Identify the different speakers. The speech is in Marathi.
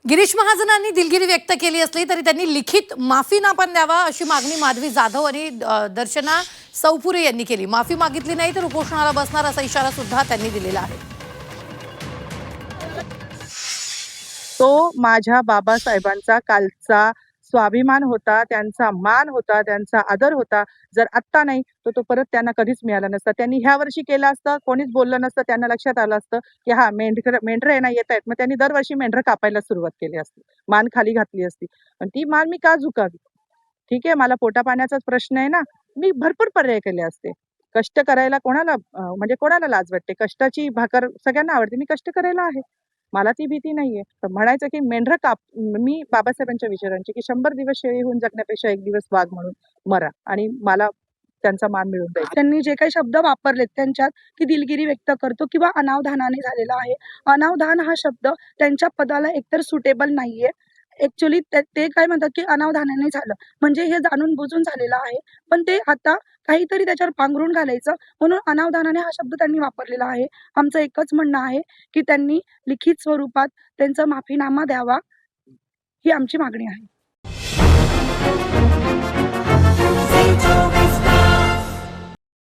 Speaker 1: गिरीश महाजनांनी दिलगिरी व्यक्त केली असली तरी त्यांनी लिखित माफीनामा द्यावा अशी मागणी माधवी जाधव आणि दर्शना सौपुरे यांनी केली। माफी मागितली नाही तर उपोषणाला बसणार असा इशारा सुद्धा त्यांनी दिलेला आहे।
Speaker 2: तो माझ्या बाबासाहेबांचा कालचा स्वाभिमान होता, त्यांचा मान होता, त्यांचा आदर होता। जर आत्ता नाही तर तो परत त्यांना कधीच मिळाला नसता। त्यांनी ह्या वर्षी केलं असतं, कोणीच बोललं नसतं, त्यांना लक्षात आलं असतं की हा मेंढरं आहे ना येत आहेत, मग त्यांनी दरवर्षी मेंढरं कापायला सुरुवात केली असती, मान खाली घातली असती। पण ती मान मी का झुकावी? ठीक आहे, मला पोटापाण्याचाच प्रश्न आहे ना, मी भरपूर पर्याय केले असते। कष्ट करायला कोणाला म्हणजे कोणाला लाज वाटते? कष्टाची भाकर सगळ्यांना आवडते, मी कष्ट करायला आहे, मला ती भीती नाहीये। तर म्हणायचं की मेंढरं काप, मी बाबासाहेबांच्या विचारांची की 100 दिवस शेळी होऊन जगण्यापेक्षा 1 दिवस वाघ म्हणून मरा आणि मला त्यांचा मान मिळवून द्यायचा।
Speaker 3: त्यांनी जे काही शब्द वापरलेत त्यांच्यात की दिलगिरी व्यक्त करतो किंवा अनावधानाने झालेला आहे। अनावधान हा शब्द त्यांच्या पदाला एकतर सुटेबल नाहीये। ऍक्च्युअली ते काय म्हणतात की अनावधानाने झालं म्हणजे हे जाणून बुजून झालेलं आहे, पण ते आता काहीतरी त्याच्यावर पांघरून घालायचं म्हणून अनावधानाने हा शब्द त्यांनी वापरलेला आहे। आमचं एकच म्हणणं आहे की त्यांनी लिखित स्वरूपात त्यांचा माफीनामा द्यावा, ही आमची मागणी आहे।